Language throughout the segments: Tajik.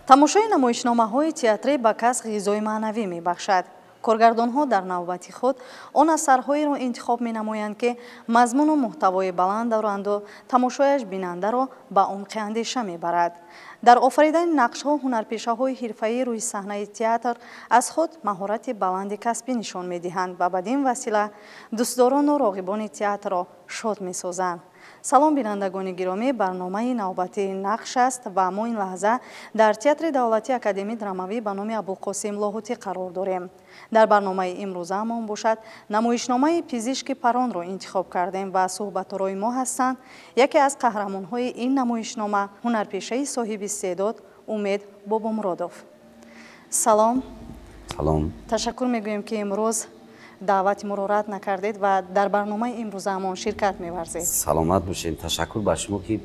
тамошои намоишномаҳои театрӣ ба кас ғизои маънавӣ мебахшад. коргардонҳо дар навбати худ он асарҳоеро интихоб менамоянд ки мазмуну муҳтавои баланд доранду тамошояш бинандаро ба умқи андеша мебарад. дар офаридани нақшҳо ҳунарпешаҳои ҳирфаӣ рӯи саҳнаи театр аз худ маҳорати баланди касбӣ нишон медиҳанд ва бадин васила дӯстдорону роғибони театрро шод месозанд. салом бинандагони гиромӣ, барномаи навбати нақш аст ва мо ин лаҳза дар театри давлатии академии драмавӣ ба номи Абулқосим Лоҳутӣ қарор дорем. дар барномаи имрӯзаамон бошад намоишномаи пизишки паронро интихоб кардем ва суҳбаторои мо ҳастанд яке аз қаҳрамонҳои ин намоишнома ҳунарпешаи соҳиби истеъдод Умед Бобомуродов. салом. салом. ташаккур мегӯем ки имрӯз даъвати моро рад накардед ва дар барномаи имрӯзаамон ширкат меварзед. саломат бошед. ташаккур ба шумо ки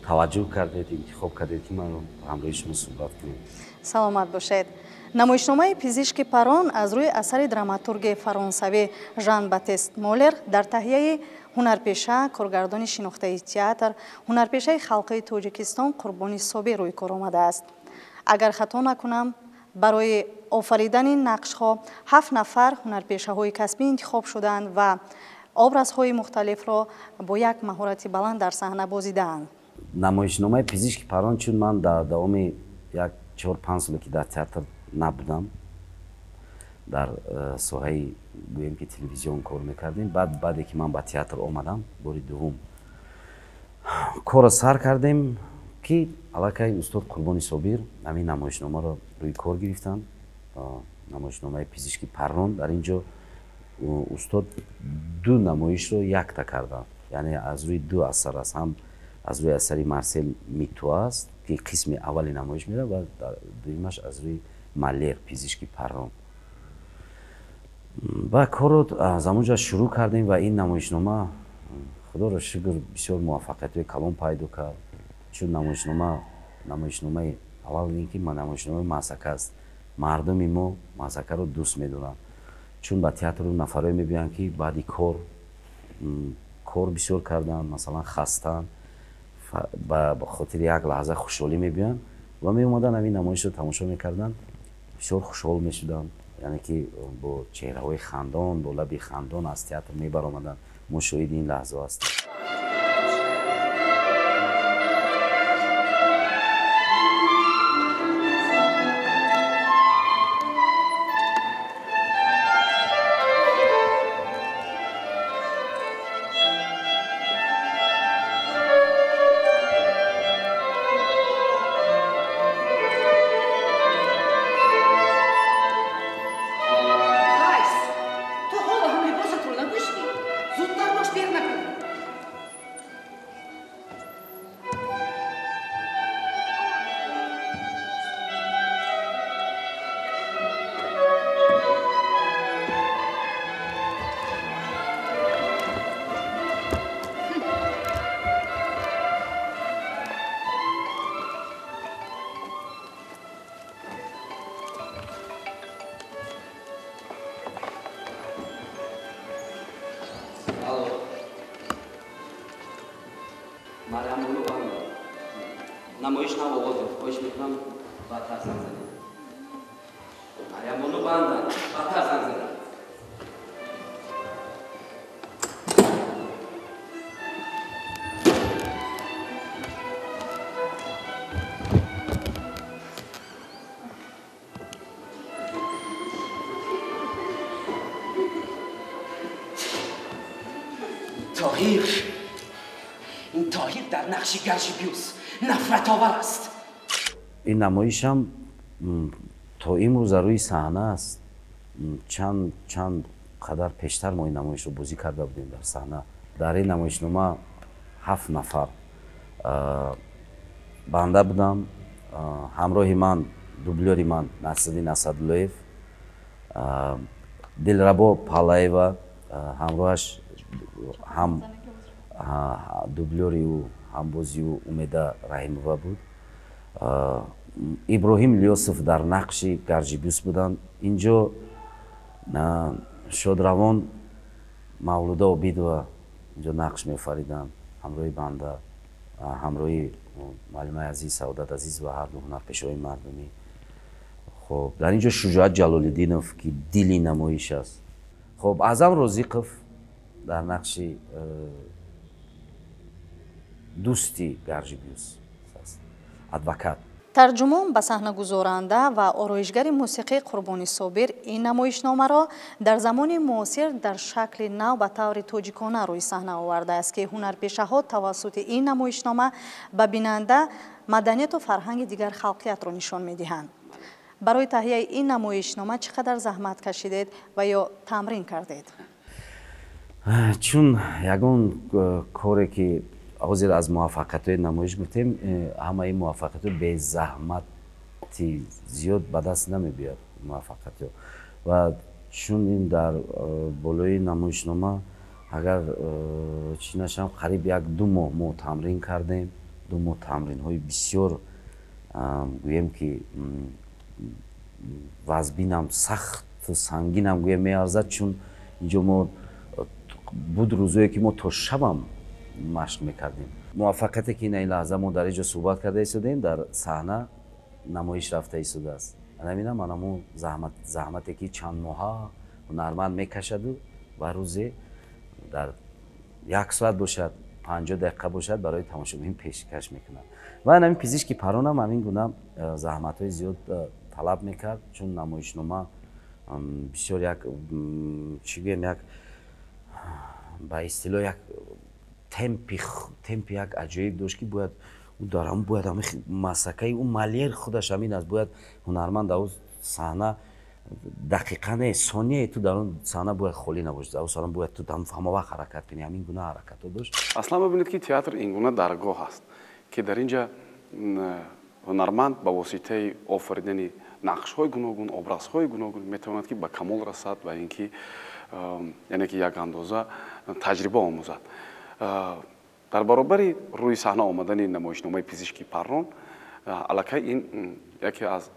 таваҷҷӯҳ кардед, интихоб кардед ки манро ҳамроҳи шумо суҳбат кунем. саломат бошед. намоишномаи пизишки парон аз рӯи асари драматурги фаронсавӣ Жан-Батист Молер дар таҳияи ҳунарпеша, коргардони шинохтаи театр, ҳунарпешаи халқии Тоҷикистон Қурбони Собир рӯи кор омадааст. агар хато накунам, барои офаридани нақшҳо 7 нафар ҳунарпешаҳои касбӣ интихоб шуданд ва образҳои мухталифро бо як маҳорати баланд дар саҳна бозидаанд. намоишномаи пизишки парон, чун ман дар давоми 4-5 сола ки дар театр набудам, дар соҳаи гӯем ки телевизион кор мекардем, баъде ки ман ба театр омадам бори дуввум корро сар кардем ки аллакай устод Қурбони Собир ҳамин намоишномаро рӯи кор гирифтанд. намоишномаи пизишки парон дар ин ҷо устод ду намоишро якта карданд, яъне аз рӯи ду асар аст. ҳам аз рӯи асари Марсел Миту аст ки қисми аввали намоиш мера ва дуюмаш аз рӯи Малер пизишки парон. ва корро аз ҳамонҷо шурӯъ кардем ва ин намоишнома худоро шукр бисёр муваффақиятҳои калон пайдо кард. чун намоишномаи аввал ин ки намоишномаи маъсака аст. мардуми мо маъсакаро дӯст медоранд, чун ба театру нафарое мебиёянд ки баъди кор бисёр карданд, масалан хастанд, ба хотири як лаҳза хушҳолӣ мебиёянд ва меомаданд ҳамин намоишро тамошо мекарданд, бисёр хушҳол мешуданд, яъне ки бо чеҳраҳои хандон, бо лаби хандон аз театр мебаромаданд. мо шоҳиди ин лаҳза ҳастем. намоиш нав оғоз ёфт. хоҳиш мекунам баъдтар занг занед. Мариамбону банда баъдтар занг занед. طاهیر، این طاهیر در نقش گرژیبیوس نفرت آور است. این نمایش هم تا امروز روی صحنه است. چند قدر پیشتر ما این نمایش رو بازی کرده بودیم در صحنه. در این نمایشنامه 7 نفر بنده بودم، همراه من دوبلیوری من نصرالدین اسداللهیев، دلربا پالایeva همراهش هم دوبلیوری او هم بازی او امیدا رحیمова بود. иброҳим Илёсов дар нақши Гарҷибюс буданд. инҷо Шодравон Мавлуда Обидова инҷо нақш меофариданд ҳамроҳи банда. ҳамроҳи муаллимаи азиз саодат азиз ва ҳарду ҳунарпешҳои мардумӣ. خب در اینجا شجاعت جلال‌الدینов که دلی نمایش است. خب اعظم رازیقov در نقش دوستی گرژیبیوس است. ادوکات тарҷумон ба саҳнагузоранда ва ороишгари мусиқии Қурбони Собир ин намоишномаро дар замони муосир дар шакли нав ба таври тоҷикона рӯи саҳна овардааст ки ҳунарпешаҳо тавассути ин намоишнома ба бинанда маданияту фарҳанги дигар халқиятро нишон медиҳанд. барои таҳияи ин намоишнома чӣ қадар заҳмат кашидед ва ё тамрин кардед? чун ягон коре ки ҳозир аз муваффақиятҳои намоиш гуфтем, ҳамаи муваффақиятҳо бе заҳмати зиёд ба даст намебиёд муваффақиятҳо. ва чун ин дар болои намоишнома агар чӣ нашам қариб як 2 моҳ мо тамрин кардем, 2 моҳ тамринҳои бисёр гӯем ки вазбинам сахту сангинам гӯем меарзад, чун инҷо мо буд рӯзое ки мо то шабам машқ мекардем. муваффақияте ки ин лаҳза мо дар инҷо суҳбат карда истодем, дар саҳна намоиш рафта истодааст. наминам анамо заҳмате ки чанд моҳа ҳунарманд мекашаду ва рӯзе дар 1 соат бошад 50 дақиқа бошад барои тамошобин пешкаш мекунад. ва ҳамин пизишки паронам ҳамин гуна заҳматҳои зиёд талаб мекард, чун намоишнома бисёр як чӣ гӯем як ба истилоҳ як темпи як аҷоиб дошт ки бояд дар ҳамн бояд ҳамин масакаи ун малер худаш ҳамин аст, бояд ҳунарманд дар он саҳна дақиқа не сонияе ту дар он саҳна бояд холӣ набошад, дар он саҳна бояд ту ҳама вақт ҳаракат кунӣ, ҳамин гуна ҳаракатҳо дошт. аслан бибинед ки театр ин гуна даргоҳ аст ки дар инҷа ҳунарманд ба воситаи офаридани нақшҳои гуногун, образҳои гуногун метавонад ки ба камол расад ва ин ки яъне ки як андоза таҷриба омӯзад. дар баробари рӯи саҳна омадани намоишномаи пизишки паррон, аллакай ин яке аз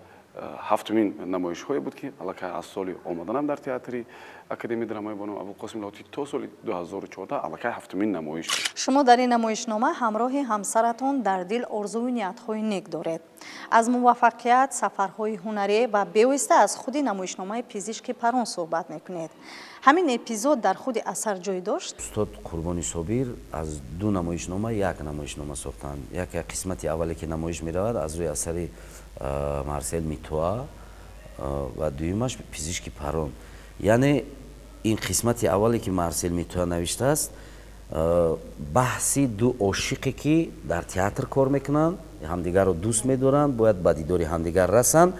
ҳафтумин намоишҳое буд ки аллакай аз соли омаданам дар театри академияи драмаи боно Абулқосим Лотиф то соли 2014 аллакай ҳафтумин намоиш. шумо дар ин намоишнома ҳамроҳи ҳамсаратон дар дил орзую ниятҳои нек доред. аз муваффақият, сафарҳои ҳунарӣ ва бевосита аз худи намоишномаи пизишки паррон суҳбат мекунед. ҳамин эпизод дар худи асар ҷой дошт? устод Қурбони Собир аз 2 намоишнома як намоишнома сохтанд. як қисмати аввале ки намоиш меравад аз рӯи асари Марсел Митоа ва дуюмаш пизишки паррон. яъне ин қисмати аввале ки Марсел Митоа навиштааст баҳси 2 ошиқе ки дар театр кор мекунанд, ҳамдигарро дӯст медоранд, бояд ба дидори ҳамдигар расанд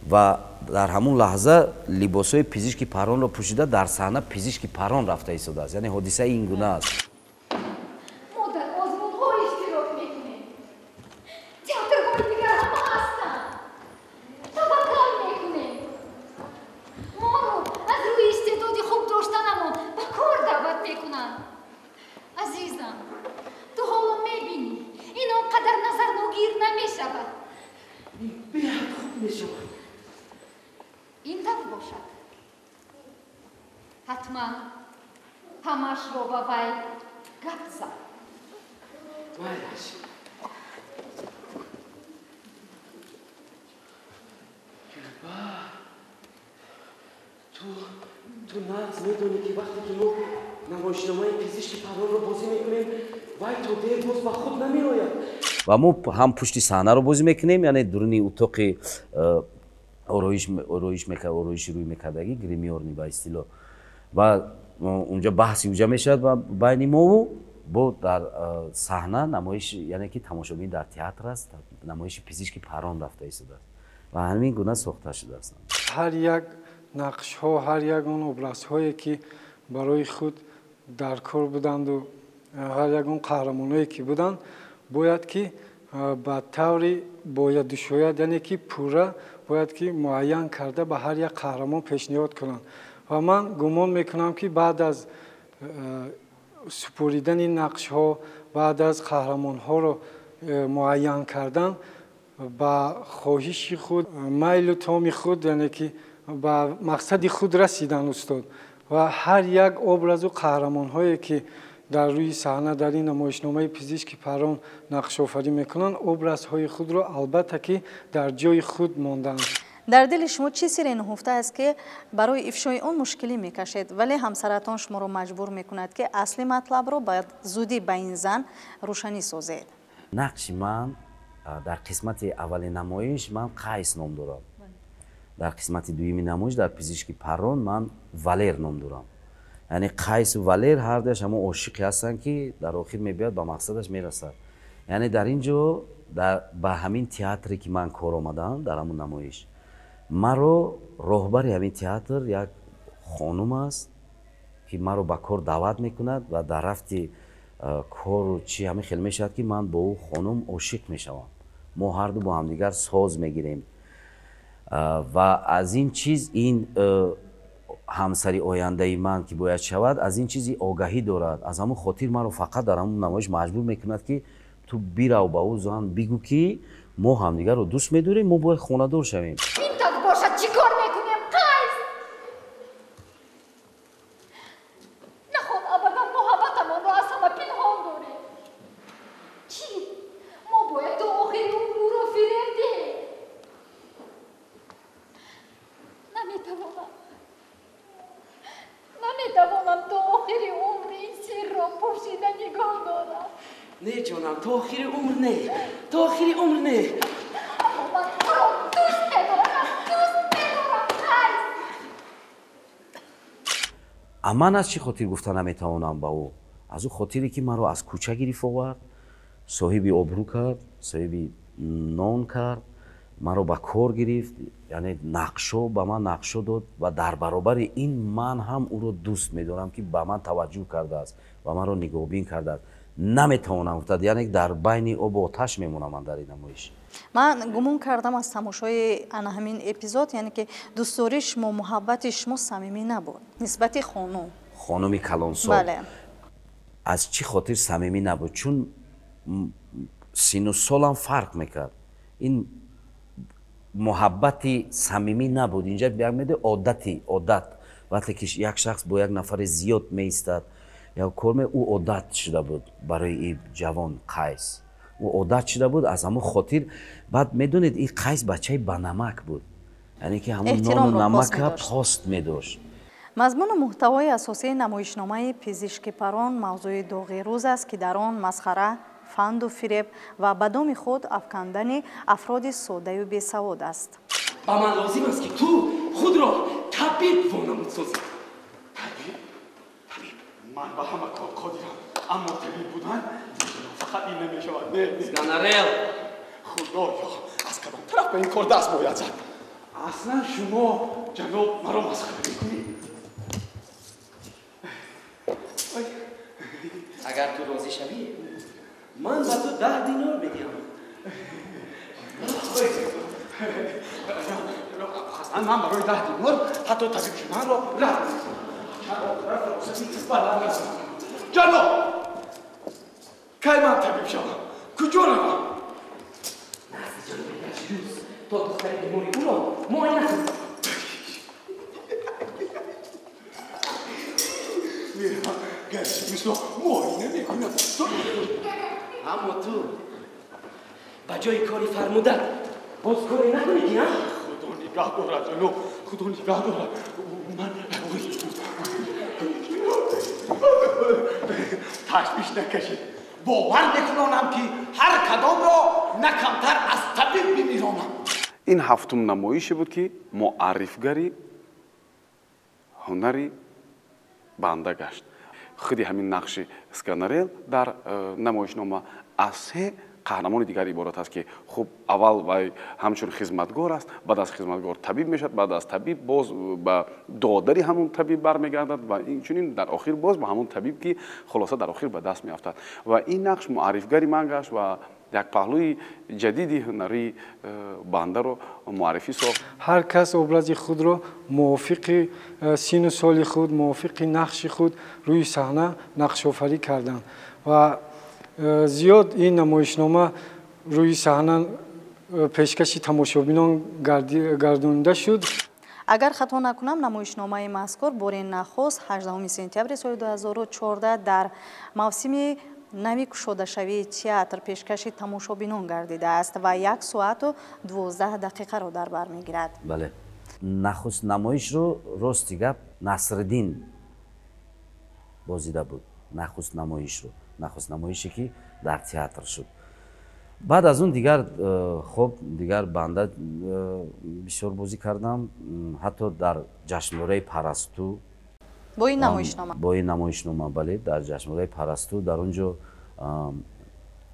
ва дар ҳамун лаҳза либосҳои пизишки парронро пӯшида дар саҳна пизишки паррон рафта истодааст. яъне ҳодисаи ин гуна аст. این طور باشد حتما همش رو با وی گپ زد. تو نقص میدونی که وقتی که ما نمایشنامه پزشکی پران رو بازی میکنیم وای تو دیر باز با خود نمیآید ва мо ҳам пушти саҳнаро бозӣ мекунем, яъне дуруни утоқи ороиши рӯй мекардагӣ гримёрни ба истилоҳ, ва унҷа баҳси уҷа мешавад ва байни мову бо дар саҳна намоиш, яъне ки тамошобин дар театр аст, намоиши пизишки паррон рафта истодааст ва ҳамин гуна сохта шудаастанд. ҳар як нақшҳо, ҳар ягон образҳое ки барои худ дар кор буданду ҳар ягон қаҳрамоное ки буданд бояд ки ба таври бояд шояд, яъне ки пурра бояд ки муайян карда ба ҳар як қаҳрамон пешниҳод кунанд. ва ман гумон мекунам ки баъд аз супоридани нақшҳо, баъд аз қаҳрамонҳоро муайян кардан ба хоҳиши худ, майлу томи худ, яъне ки ба мақсади худ расидан устод ва ҳар як образу қаҳрамонҳое ки در روی صحنه در این نمایشنامه پزشک پران نقش آفرینی میکنند ابرازهای خود را البته که در جای خود ماندند. در دل شما چی سری نهفته است که برای افشای اون مشکلی میکشید ولی همسرتان شما رو مجبور میکند که اصلی مطلب رو باید زودی به این زن روشنی سازید؟ نقش من در قسمت اول نمایش من قیس نام دارم. در قسمت دومی نمایش در پزشکی پران من والر نام دارم. یعنی قیس و والر هر دوش همون عاشقی هستن که در آخر میبیاد به مقصدش میرسد. یعنی در اینجا به همین تئاتری که من کار آمدم در همون نمایش مرا راهبر همین تئاتر یک خانم است که مرا به کار دعوت میکند و در رفت کار چی همین خیلی میشد که من با او خانم عاشق میشوم. ما هر دو با همدیگر ساز میگیریم و از این چیز این همسری آینده من که باید شود از این چیزی آگاهی دارد. از همون خاطر مرا فقط در همون نمایش مجبور میکند که تو بیرو با او زن بگو که ما همدیگر رو دوست میداریم، ما باید خانه دار شویم. این так باشد چی کار میکنیم قیس؟ نخواد ابدا محبتمان رو از همه پنهان داریم. چی؟ ما باید تا آخر عمر رو فریب دهیم. نمیتوانم تا آخر عمر این سر را پوشیده نگاه دارم. نه جانم تا آخر عمر نه، تا آخر عمر نه. اما من تو را دوست ندارم قیس. من از چی خاطر گفتن نمیتوانم با او؟ از او خاطری که مرا از کوچه گرفت آورد، صاحب آبرو کرد، صاحب نان کرد، مرا به کار گرفت، یعنی نقشو به من نقشو داد و در برابر این من هم او رو دوست میدارم که به من توجه کرده است و من رو نگاهبین کرده است. نمیتوانم گفتم، یعنی در بین آب و آتش میمونم من در این نمایش. من گمان کردم از تماشای همین اپیزود یعنی که دوست داری شما محبت شما صمیمی نبود نسبت خانم کلانسال. بله. از چی خاطر صمیمی نبود؟ چون سن و سالم فرق میکرد. این محبت صمیمی نبود. اینجا میگه عادت وقتی که یک شخص با یک نفر زیاد میایستد یا کارم او عادت شده بود برای این جوان قیس. او عادت شده بود از همون خاطر. بعد میدونید این قیس بچه بانمک بود، یعنی که همون نان و نمک پاست میداشت. مضمون و محتوای اساسی نمایشنامه پزشک پران موضوع داغ روز است که در آن مسخره، فند و فریب و به دام خود افکندن افراد ساده و بیسواد است. با من لازم است که تو خود را طبیب وانمود سازی. طبیب؟ من به همه کار قادرم، اما طبیب بودن فقط این نمیشود. گنرال خدایا از کدام طرف به این کار دست باید زد؟ اصلا شما جناب مرا مسخره میکنید. اگر تو راضی شوی من به تو 10 دینار میدم. اصلا من برای 10 دینار حتی طبیب شدن را رد میکنم. جناب کی من طبیب شوم؟ کجا روم؟ نزد جناب تجروز تا دختر بیماری او را معاینه کنم. میرم گرچه مثل معاینه میکنم. اما تو به جای کاری فرمودن باز کاری نکنیدی ها؟ خدا نگاه دارد جناب، خدا نگاه دارد. من تشویش نکشید. باور میکنم که هر کدام را نه کمتر از طبیب میمیرانم. این هفتم نمایشی بود که معرفگری هنری بنده گشت. خودی همین نقش اسکنرل در نمایشنامه از 3 قهرمان دیگر عبارت است که خب اول وای همچون خدمتگار است، بعد از خدمتگار طبیب میشد، بعد از طبیب باز به دادری همون طبیب برمیگردد و اینچنین در آخر باز به همون طبیب که خلاصه در آخر به دست میافتد و این نقش معرفگری من گشت و یک پهلوی جدیدی هنری بنده رو معرفی ساخت. هر کس ابراز خود را موافق سن و سال خود، موافق نقش خود روی صحنه نقش آفرینی کردند و زیاد این نمایشنامه روی صحنه پیشکش تماشابینان گردانده شد. агар хато накунам намоишномаи мазкур бори нахуст 18 сентябри соли 2014 дар мавсими нави кушодашавии театр пешкаши тамошобинон гардидааст ва 1 соату 12 дақиқаро дар бар мегирад. бале нахуст намоишро рости гап Насриддин бозида буд. нахуст намоише ки дар театр шуд. баъд аз он дигар хоб дигар банда бисёр бозӣ кардам, ҳатто дар ҷашнвораи Парасту бо ин намоишнома бале дар ҷашнвораи Парасту дар он ҷо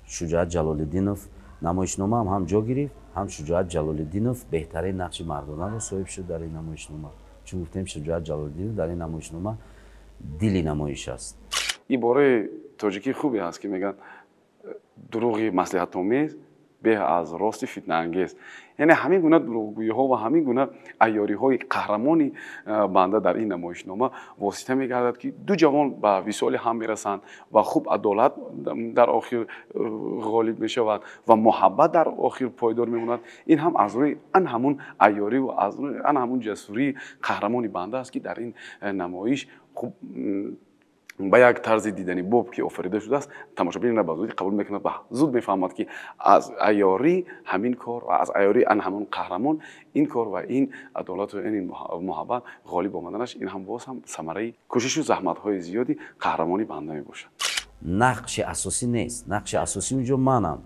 Шуҷоат Ҷалолиддинов намоишнома ҳам ҷо гирифт, ҳам Шуҷоат Ҷалолиддинов беҳтарин нақши мардонаро соҳиб шуд дар ин намоишнома. чун гуфтем Шуҷоат Ҷалолиддинов дар ин намоишнома дили намоиш аст. ибораи тоҷикӣ хубе аст ки мегӯянд дуруғи маслиҳатомез беҳ аз рости фитнаангез. яъне ҳамин гуна дурӯғгӯиҳо ва ҳамин гуна айёриҳои қаҳрамони банда дар ин намоишнома восита мегардад ки ду ҷавон ба висоли ҳам мерасанд ва хуб адолат дар охир ғолиб мешавад ва муҳаббат дар охир пойдор мемонад. ин ҳам аз рӯи ан ҳамун айёриву аз рӯи ан ҳамун ҷасурии қаҳрамони банда аст ки дар ин намоиш хуб ба як тарзи дидани боб ки офарида шудааст, тамошобин ба зудӣ қабул мекунад ва зуд мефаҳмад ки аз айёри ҳамин кор ва аз айёри ан ҳамон қаҳрамон ин кор ва ин адолату ин муҳаббат ғолиб омаданаш ин ҳам боз ҳам самараи кӯшишу заҳматҳои зиёди қаҳрамони банда мебошад. нақши асосӣ нест. нақши асосӣ унҷо манам,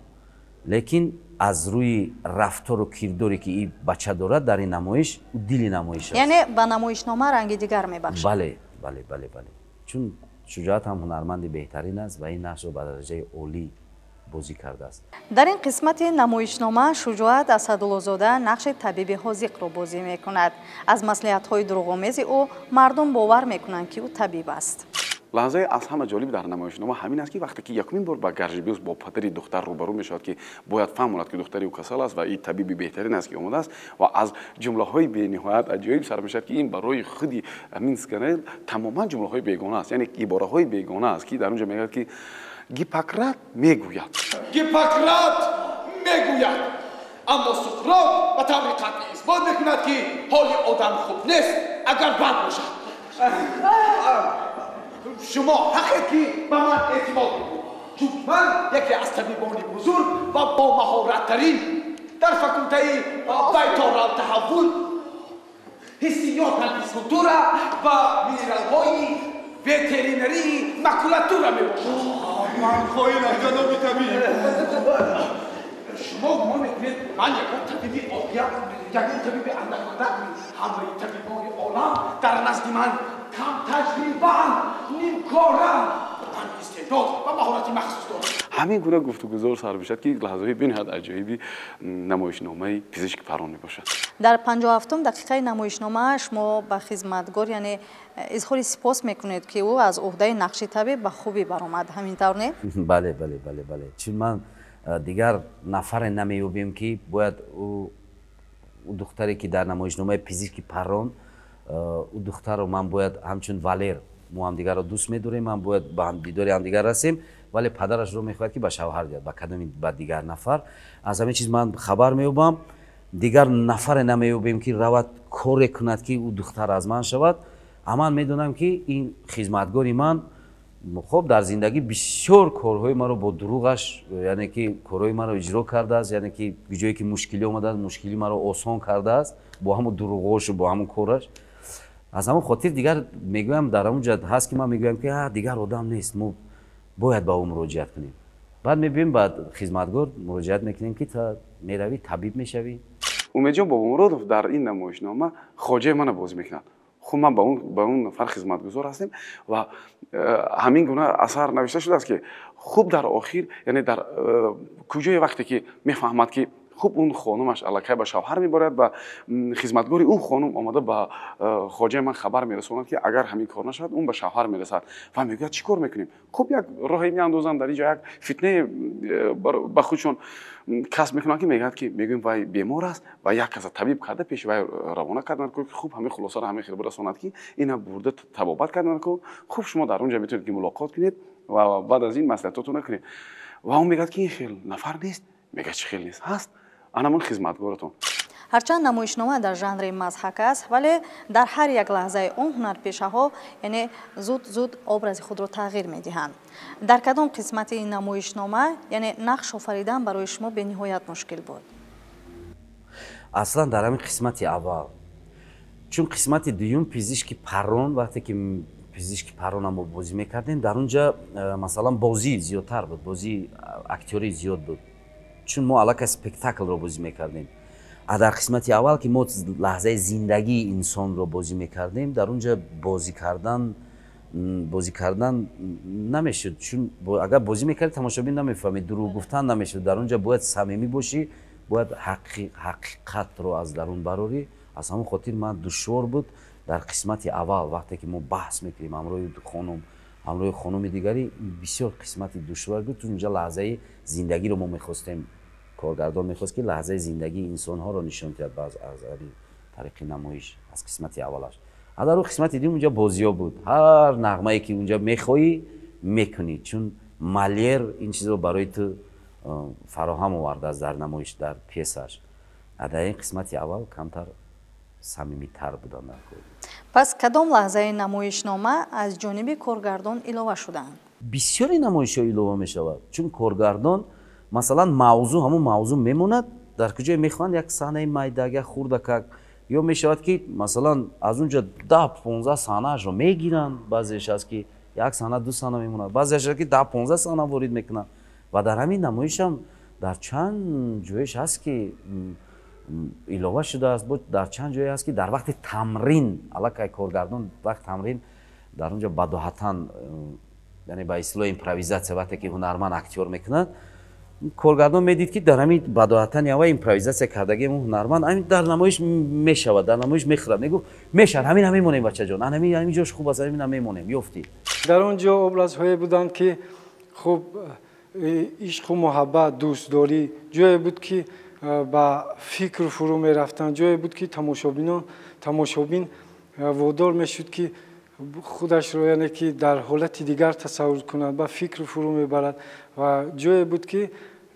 лекин аз рӯи рафтору кирдоре ки ин бача дорад дар ин намоиш дили намоиш аст. яъне ба намоишнома ранги дигар мебахшад. бале чун Шуҷоат ҳам ҳунарманди беҳтарин аст ва ин нақшро ба дараҷаи олӣ бозӣ кардааст. дар ин қисмати намоишнома Шуҷоат Асадуллозода нақши табиби ҳозиқро бозӣ мекунад. аз маслиҳатҳои дурӯғомези ӯ мардум бовар мекунанд ки ӯ табиб аст. лаҳзаи аз ҳама ҷолиб дар намоишнома ҳамин аст ки вақте ки якумин бор ба гаржибиёс бо падари духтар рӯбарӯ мешавад ки бояд фаҳмонад ки духтари ӯ касал аст ва ин табиби беҳтарин аст ки омадааст ва аз ҷумлаҳои бениҳоят аҷоиб сар мешавад ки ин барои худи Минсканел тамоман ҷумлаҳои бегона аст, яъне ибораҳои бегона аст ки дар он ҷо мегӯяд ки Гиппократ мегӯяд аммо Суқрот ба таври қатъӣ исбот мекунад ки ҳоли одам хуб нест агар бад бошад. шумо ҳақед ки ба ман эътимод мекунед, чунки ман яке аз табибони бузург ва бомаҳораттарин дар факултаи байторатаҳаввул ҳиссиёт физкултура ва минералҳои ветеринарии макулатура мебошам. ман хоинам ҷаноби табиб. шумо гумон мекунед ман ягон табиби оддия, ягон табиби андаканда ҳамаи табибони олам дар назди ман кам таҷрибаам, нимкорам, ман истеъдод ва маҳорати махсус дорам. ҳамин гуна гуфтугузор сар мешавад ки лаҳзаҳои бениҳоят аҷоиби намоишномаи пизишки Парон мебошад. дар 57 дақиқаи намоишнома шумо ба хизматгор яъне изҳори сипос мекунед ки ӯ аз уҳдаи нақши табиб ба хубӣ баромад, ҳамин тавр не? бале чун ман дигар нафаре намеёбем ки бояд ӯ духтаре ки дар намоишномаи пизишки Парон ӯ духтарро ман бояд ҳамчун Валер мо ҳамдигарро дӯст медорем, ман бояд ба дидори ҳамдигар расем, вале падарашро мехоҳад ки ба шавҳар диҳад ба кадоми ба дигар нафар. аз ҳамин чиз ман хабар меёбам, дигар нафаре намеёбем ки равад коре кунад ки ӯ духтар аз ман шавад. аман медонам ки ин хизматгори ман хоб дар зиндагӣ бисёр корҳои маро бо дурӯғаш яъне ки корҳои маро иҷро кардааст, яъне ки ҷое ки мушкилӣ омадааст мушкилӣ маро осон кардааст бо ҳамун дурӯғошу бо ҳамун кораш. аз ҳамон хотир дигар мегӯям дар ҳамун ҷаҳат ҳаст ки ман мегӯям ки дигар одам нест, мо бояд ба ӯ муроҷиат кунем. баъд мебинем ба хизматгор муроҷиат мекунем ки та меравӣ табиб мешавӣ. умедҷон бобомуродов дар ин намоишнома хоҷаи мана бозӣ мекунад. хуб ман ба он нафар хизматгузор ҳастем ва ҳамин гуна асар навишта шудааст ки хуб дар охир яъне дар куҷое вақте ки мефаҳмад ки хуб он хонумаш аллакай ба шавҳар меборад ва хизматгори он хонум омада ба хоҷаи ман хабар мерасонад ки агар ҳамин кор нашавад он ба шавҳар мерасад ва мегӯяд чӣ кор мекунем. хуб як роҳе меандозанд дар ин ҷо як фитнае ба худшон касб мекунанд ки мегӯяд ки мегӯем вай бемор аст ва як каса табиб карда пеши вай равона карданд ки хуб ҳамин хулосаро ҳамин хел расонад ки ина бурда табобат карданд ки хуб шумо дар он ҷо метавонед ки мулоқот кунед ва баъд аз ин маслиҳатотро кунед. ва он мегӯяд ки ин хел нафар нест, мегӯяд чӣ хел нест ҳаст анамон хизматгоратон. ҳарчанд намоишнома дар жанри мазҳак аст, вале дар ҳар як лаҳзаи он ҳунарпешаҳо яъне зуд образи худро тағйир медиҳанд. дар кадом қисмати ин намоишнома яъне нақш офаридан барои шумо бениҳоят мушкил буд? аслан дар ҳамин қисмати аввал, чун қисмати дуюм пизишки паррон, вақте ки пизишки паррона мо бозӣ мекардем, дар онҷа масалан бозӣ зиёдтар буд, бозии актёрӣ зиёд буд, чун мо аллакай спектаклро бозӣ мекардем. дар қисмати аввал ки мо лаҳзаи зиндагии инсонро бозӣ мекардем, дар онҷа бозӣ кардан намешуд, чун агар бозӣ мекарди тамошобин намефаҳмед, дурӯғ гуфтан намешуд. Дар онҷа бояд самимӣ бошӣ, бояд ҳақиқатро аз дарун барорӣ. аз ҳамон хотир ман душвор буд дар қисмати аввал, вақте ки мо баҳс мекардем ҳамроҳи хонуми дигари, бисёр қисмати душвор буд. чун онҷа лаҳзаи зиндагиро мо мехостем, коргардон мехост ки лаҳзаи зиндагии инсонҳоро нишон диҳад аз тариқи намоиш аз қисмати аввалаш. дар қисмати дуюм онҷа бозиҳо буд, ҳар нағмае ки онҷа мехоҳӣ мекунӣ, чун Мольер ин чизро барои ту фароҳам овардааст дар намоиш, дар пьесааш. дар ин қисмати аввал камтар самимитар будан. пас кадом лаҳзаи намоишнома аз ҷониби коргардон илова шуданд? бисёри намоишҳо илова мешавад, чун коргардон масалан мавзӯъ ҳамон мавзӯъ мемонад, дар куҷое мехоҳанд як саҳнаи майдак, як хурдакак, ё мешавад ки масалан аз онҷа 10-15 саҳнаашро мегиранд, баъзеаш аст ки як саҳна 2 саҳна мемонад, баъзеаш аст ки 10-15 саҳна ворид мекунанд. ва дар ҳамин намоишам дар чанд ҷояш ҳаст ки илова шудааст, дар чанд ҷое ҳаст ки дар вақти тамрин, аллакай коргардон вақти тамрин дар онҷа бадоҳатан, яъне ба ислоҳи импровизатсия, вақте ки ҳунарманд актёр мекунад, коргардон медид ки дар ҳамин бадоҳатан ява импровизатсия кардагии ҳунарманд ҳамин дар намоиш мешавад, дар намоиш мехӯрад, мегӯфт мешавад, ҳамин мемонем бачаҷон, ҳамин ҷош хуб аст, ҳамин мемонем, ёфтӣ. дар он ҷо образҳое буданд ки хуб ишқу муҳаббат, дӯстдорӣ, ҷое буд ки ба фикру фурӯ мерафтанд, ҷое буд ки тамошобин водор мешуд ки худашро яъне ки дар ҳолати дигар тасаввур кунад, ба фикру фурӯ мебарад. ва ҷое буд ки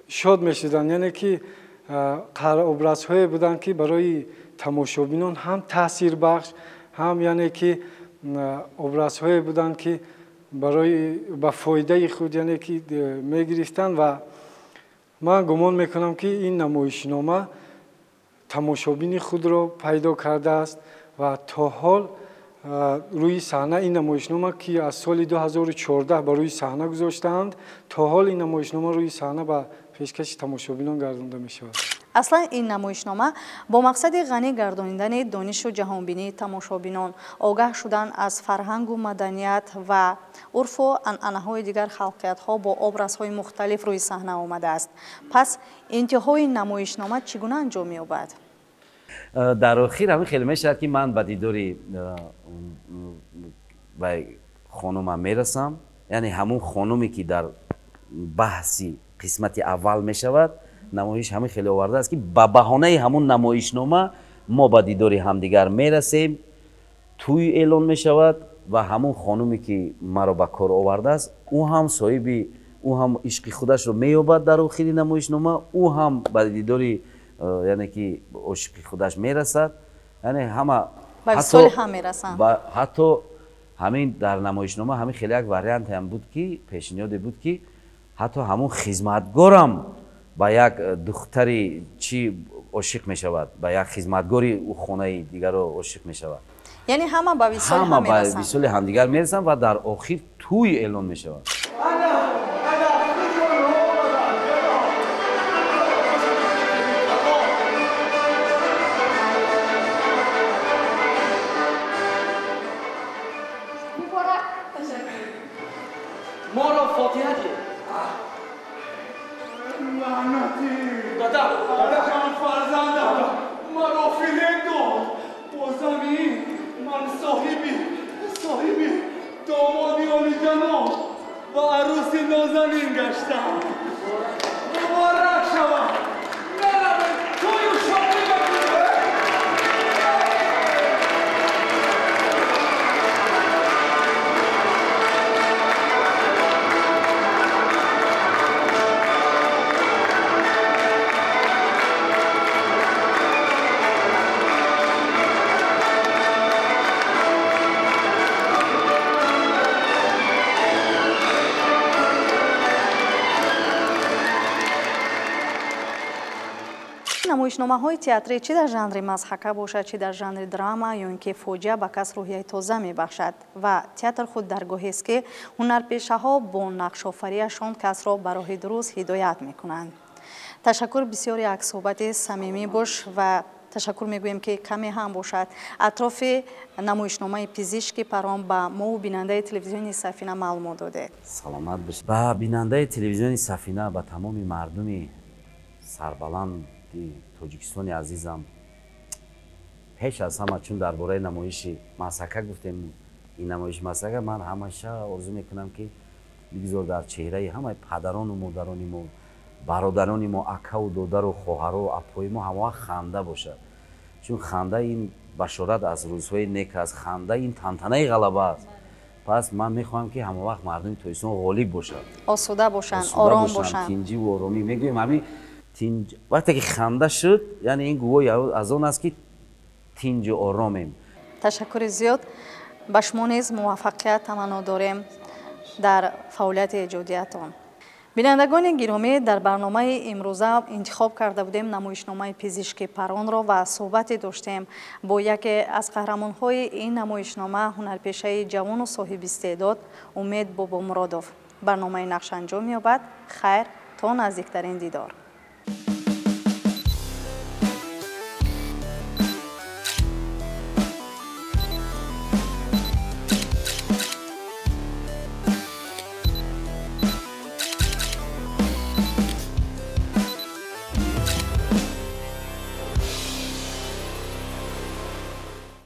шод мешуданд, яъне ки образҳое буданд ки барои тамошобинон ҳам таъсирбахш, ҳам яъне ки образҳое буданд ки барои ба фоидаи худ яъне ки мегирифтанд. ва ман гумон мекунам ки ин намоишнома тамошобини худро пайдо кардааст ва то ҳол рӯи саҳна ин намоишнома ки аз соли 2014 ба рӯи саҳна гузоштаанд, то ҳол ин намоишнома рӯи саҳна ба пешкаши тамошобинон гардонда мешавад. аслан ин намоишнома бо мақсади ғанӣ гардонидани донишу ҷаҳонбинии тамошобинон, огаҳ шудан аз фарҳангу маданият ва урфу анъанаҳои дигар халқиятҳо бо образҳои мухталиф рӯи саҳна омадааст. пас интиҳои намоишнома чӣ гуна анҷом меёбад? дар охир ҳамин хеле мешавад ки ман ба дидори ба хонумам мерасам, яъне ҳамон хонуме ки дар баҳси қисмати аввал мешавад, намоиш ҳамин хеле овардааст ки ба баҳонаи ҳамон намоишнома мо ба дидори ҳамдигар мерасем, тӯй эълон мешавад ва ҳамон хонуме ки маро ба кор овардааст, ӯ ҳам соҳиби, ӯ ҳам ишқи худашро меёбад дар охири намоишнома, ӯ ҳам ба дидори яъне ки ошиқи худаш мерасад, яъне ҳама ҳатто ҳамин дар намоишнома ҳамин хеле як варианте ҳам буд ки пешниҳоде буд ки ҳатто ҳамон хизматгорам ба як духтари чӣ ошиқ мешавад, ба як хизматгори ӯ хонаи дигаро ошиқ мешавад. яъне ҳама ба висоли ҳамдигар мерасанд ва дар охир тӯй эълон мешавад. моро фотиҳа диҳед. лаънатӣ! додам фарзандам маро фиреб дод. бозам ин ман соҳиби домоди олиҷаноб ва арӯси нозанин гаштам. муборак шавад. меравед тӯю шодӣ бакунед. намоишномаҳои театрӣ чӣ дар жанри мазҳака бошад, чӣ дар жанри драма ё ин ки фоҷиа ба кас рӯҳияи тоза мебахшад ва театр худ даргоҳест ки ҳунарпешаҳо бо нақшофариашон касро ба роҳи дуруст ҳидоят мекунанд. ташаккур бисёри акссуҳбати самимӣ бош ва ташаккур мегӯем ки каме ҳам бошад. атрофи намоишномаи пизишки парон ба мову бинандаи телевизиони Сафина маълумот додед. саломат бошед. ба бинандаи телевизиони Сафина, ба тамоми мардуми сарбаланди тоҷикистони азизам, пеш аз ҳама чун дар бораи намоиши масака гуфтем, ин намоиши масака ман ҳамаша орзу мекунам ки бигзор дар чеҳраи ҳамаи падарону модарони мо, бародарони мо, акаву додару хоҳару апои мо ҳамавақт ханда бошад. чун ханда ин башорат аз рӯзҳои нек аст, ханда ин тантанаи ғалаба аст. пас ман мехоҳам ки ҳамавақт мардуми тоҷикистон ғолиб бошад, осуда бошанд, ором бошанд. тинҷиву оромӣ мегӯем. ҳамин вақте ки ханда шуд, яъне ин гувоҳи аз он аст ки тинҷу оромем. ташаккури зиёд. ба шумо низ муваффақият таманно дорем дар фаъолияти эҷодиятон. бинандагони гиромӣ, дар барномаи имрӯза интихоб карда будем намоишномаи пизишки паронро ва суҳбате доштем бо яке аз қаҳрамонҳои ин намоишнома, ҳунарпешаи ҷавону соҳибистеъдод Умед Бобомуродов. барномаи нақш анҷом ёбад. хайр, то наздиктарин дидор.